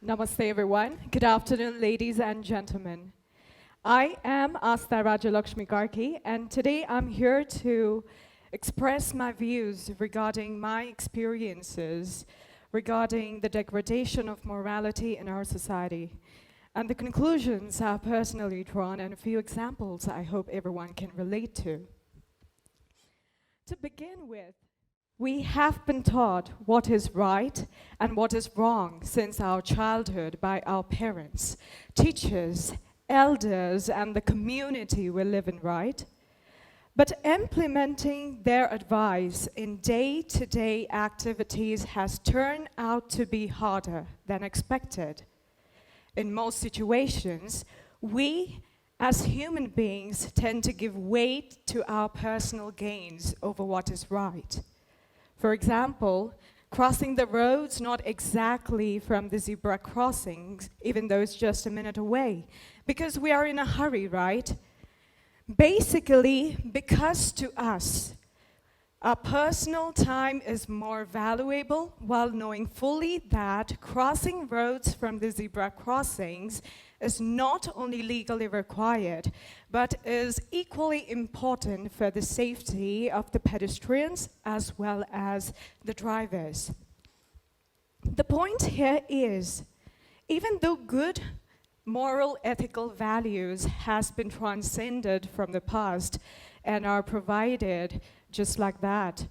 Namaste, everyone. Good afternoon, ladies and gentlemen. I am Aastha Rajyalaxmi Karki, and today I'm here to express my views regarding my experiences regarding the degradation of morality in our society, and the conclusions I've personally drawn, and a few examples I hope everyone can relate to. To begin with, we have been taught what is right and what is wrong since our childhood by our parents, teachers, elders, and the community we live in, right? But implementing their advice in day-to-day activities has turned out to be harder than expected. In most situations, we as human beings tend to give weight to our personal gains over what is right. For example, crossing the roads not exactly from the zebra crossings, even though it's just a minute away, because we are in a hurry, right? Basically, because to us, our personal time is more valuable, while knowing fully that crossing roads from the zebra crossings is not only legally required, but is equally important for the safety of the pedestrians as well as the drivers. The point here is, even though good moral ethical values has been transcended from the past and are provided just like that,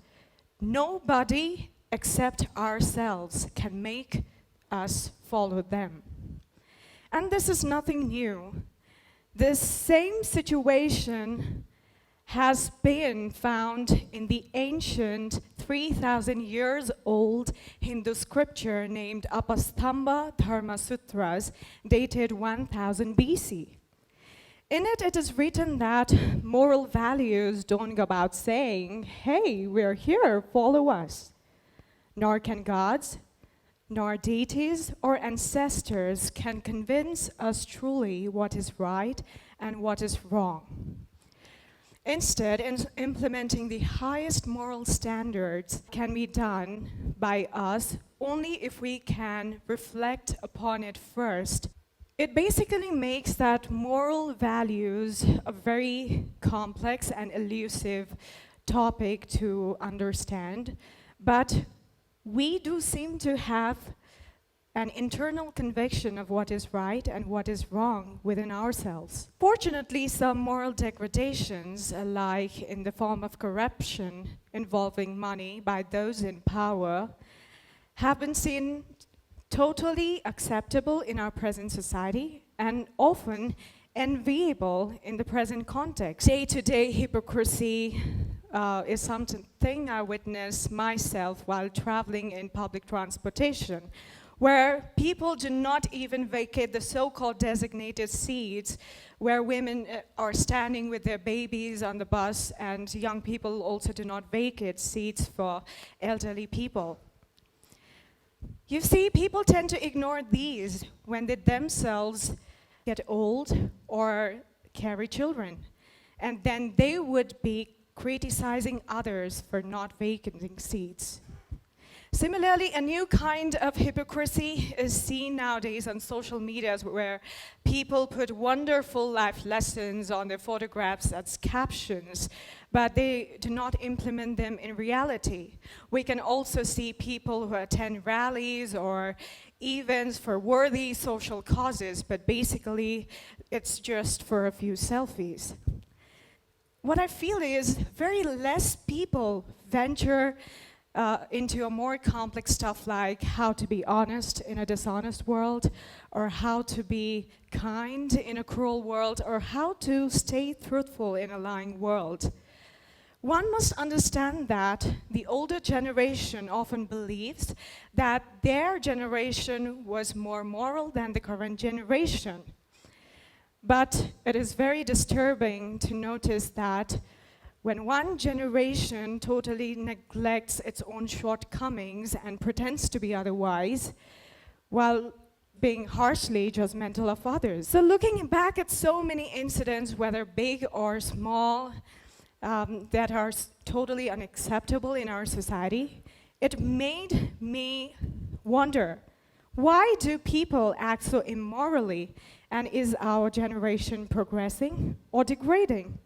nobody except ourselves can make us follow them. And this is nothing new. This same situation has been found in the ancient 3,000 years old Hindu scripture named Apastamba Dharma Sutras, dated 1000 BC. In it, it is written that moral values don't go about saying, hey, we're here, follow us. Nor can gods, nor deities or ancestors can convince us truly what is right and what is wrong. Instead, implementing the highest moral standards can be done by us only if we can reflect upon it first. It basically makes that moral values a very complex and elusive topic to understand, but we do seem to have an internal conviction of what is right and what is wrong within ourselves. Fortunately, some moral degradations, like in the form of corruption involving money by those in power, have been seen totally acceptable in our present society and often enviable in the present context. Day-to-day hypocrisy is something I witness myself while traveling in public transportation, where people do not even vacate the so-called designated seats, where women are standing with their babies on the bus, and young people also do not vacate seats for elderly people. You see, people tend to ignore these when they themselves get old or carry children, and then they would be criticizing others for not vacating seats. Similarly, a new kind of hypocrisy is seen nowadays on social media, where people put wonderful life lessons on their photographs as captions, but they do not implement them in reality. We can also see people who attend rallies or events for worthy social causes, but basically it's just for a few selfies. What I feel is very less people venture into a more complex stuff like how to be honest in a dishonest world, or how to be kind in a cruel world, or how to stay truthful in a lying world. One must understand that the older generation often believes that their generation was more moral than the current generation. But it is very disturbing to notice that when one generation totally neglects its own shortcomings and pretends to be otherwise, while being harshly judgmental of others. So looking back at so many incidents, whether big or small, that are totally unacceptable in our society, it made me wonder, Why do people act so immorally? And is our generation progressing or degrading?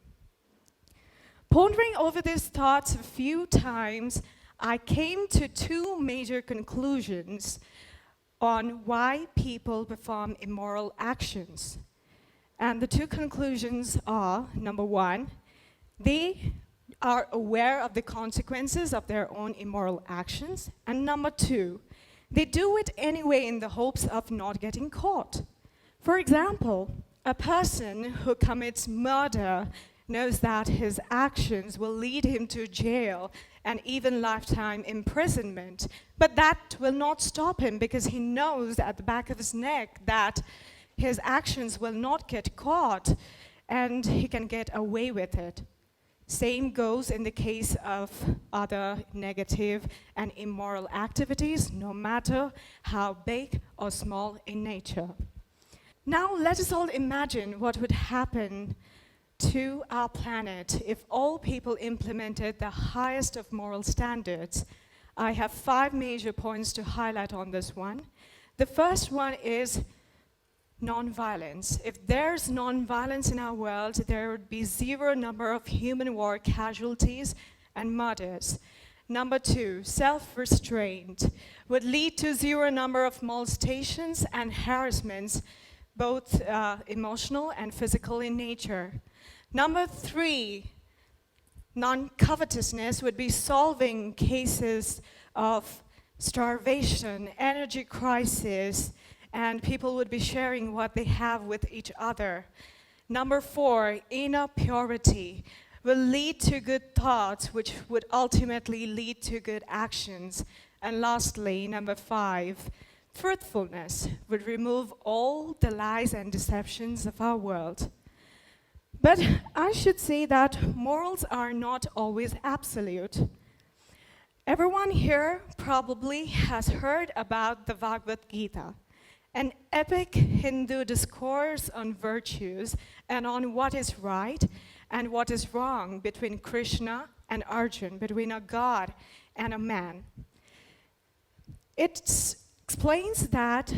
Pondering over these thoughts a few times, I came to two major conclusions on why people perform immoral actions. And the two conclusions are, number one, they are aware of the consequences of their own immoral actions. And number two, they do it anyway in the hopes of not getting caught. For example, a person who commits murder knows that his actions will lead him to jail and even lifetime imprisonment. But that will not stop him because he knows at the back of his neck that his actions will not get caught and he can get away with it. Same goes in the case of other negative and immoral activities, no matter how big or small in nature. Now let us all imagine what would happen to our planet if all people implemented the highest of moral standards. I have 5 major points to highlight on this one. The first one is non-violence. If there's non-violence in our world, there would be 0 number of human war casualties and murders. Number 2, self-restraint would lead to 0 number of molestations and harassments, both emotional and physical in nature. Number 3, non-covetousness would be solving cases of starvation, energy crisis, and people would be sharing what they have with each other. Number 4, inner purity will lead to good thoughts, which would ultimately lead to good actions. And lastly, number 5, truthfulness would remove all the lies and deceptions of our world. But I should say that morals are not always absolute. Everyone here probably has heard about the Bhagavad Gita, an epic Hindu discourse on virtues and on what is right and what is wrong between Krishna and Arjuna, between a god and a man. It explains that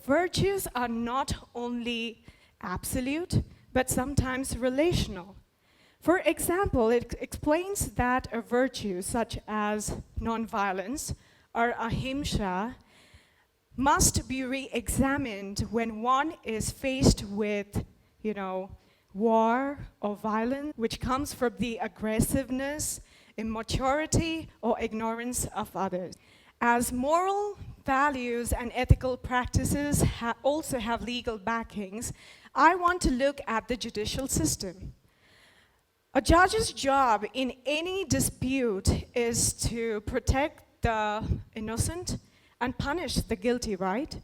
virtues are not only absolute, but sometimes relational. For example, it explains that a virtue such as nonviolence or ahimsa must be re-examined when one is faced with, war or violence, which comes from the aggressiveness, immaturity, or ignorance of others. As moral values and ethical practices also have legal backings, I want to look at the judicial system. A judge's job in any dispute is to protect the innocent and punish the guilty, right?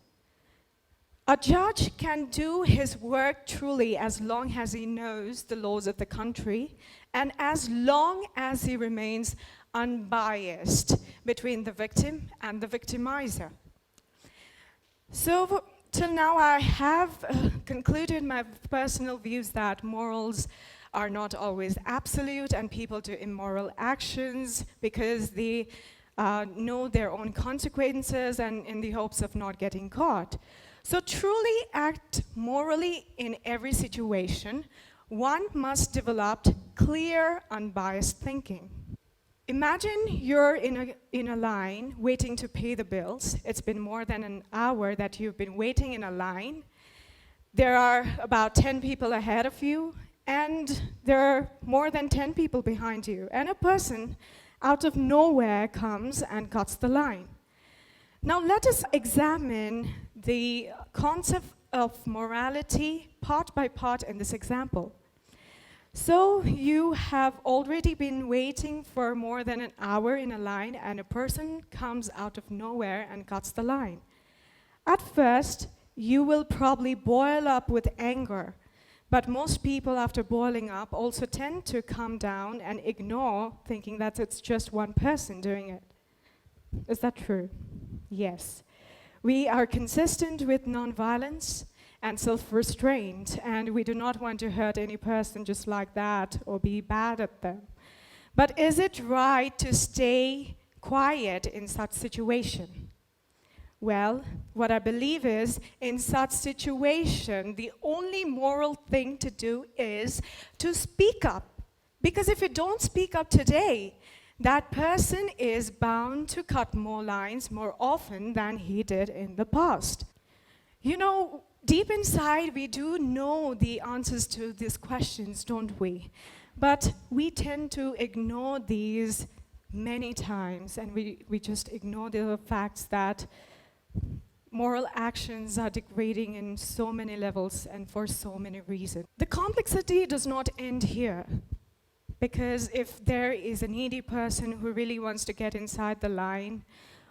A judge can do his work truly as long as he knows the laws of the country and as long as he remains unbiased between the victim and the victimizer. So, till now I have concluded my personal views that morals are not always absolute and people do immoral actions because they know their own consequences and in the hopes of not getting caught. So truly act morally in every situation, one must develop clear, unbiased thinking. Imagine you're in a line waiting to pay the bills. It's been more than an hour that you've been waiting in a line. There are about 10 people ahead of you, and there are more than 10 people behind you. And a person out of nowhere comes and cuts the line. Now let us examine the concept of morality part by part in this example. So you have already been waiting for more than an hour in a line and a person comes out of nowhere and cuts the line. At first, you will probably boil up with anger, but most people after boiling up also tend to calm down and ignore, thinking that it's just one person doing it. Is that true? Yes. We are consistent with nonviolence and self-restraint, and we do not want to hurt any person just like that or be bad at them. But is it right to stay quiet in such situation? Well, what I believe is, in such situation, the only moral thing to do is to speak up. Because if you don't speak up today, that person is bound to cut more lines more often than he did in the past. You know, deep inside, we do know the answers to these questions, don't we? But we tend to ignore these many times, and we just ignore the facts that moral actions are degrading in so many levels and for so many reasons. The complexity does not end here. Because if there is a needy person who really wants to get inside the line,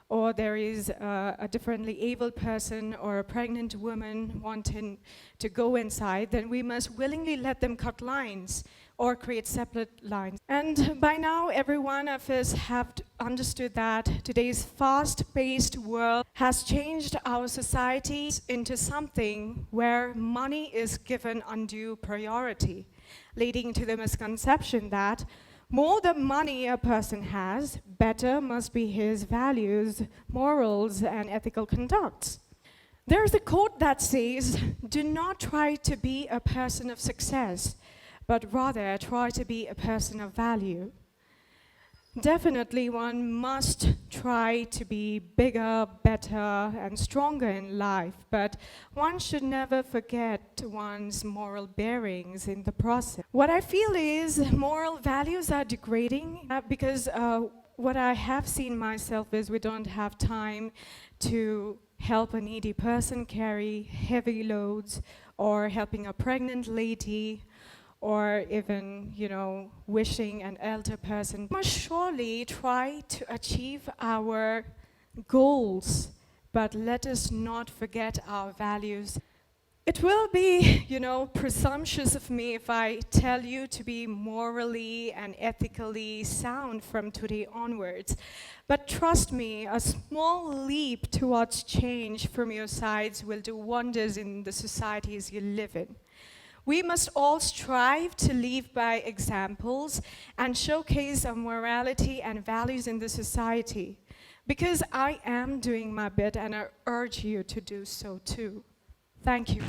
or there is a differently able person or a pregnant woman wanting to go inside, then we must willingly let them cut lines or create separate lines. And by now, every one of us have understood that today's fast-paced world has changed our society into something where money is given undue priority, leading to the misconception that more the money a person has, better must be his values, morals, and ethical conduct. There's a quote that says, "Do not try to be a person of success, but rather try to be a person of value." Definitely one must try to be bigger, better, and stronger in life, but one should never forget one's moral bearings in the process. What I feel is moral values are degrading because what I have seen myself is we don't have time to help a needy person carry heavy loads, or helping a pregnant lady, or even, wishing an elder person. We must surely try to achieve our goals, but let us not forget our values. It will be, presumptuous of me if I tell you to be morally and ethically sound from today onwards. But trust me, a small leap towards change from your sides will do wonders in the societies you live in. We must all strive to live by examples and showcase our morality and values in the society, because I am doing my bit and I urge you to do so too. Thank you.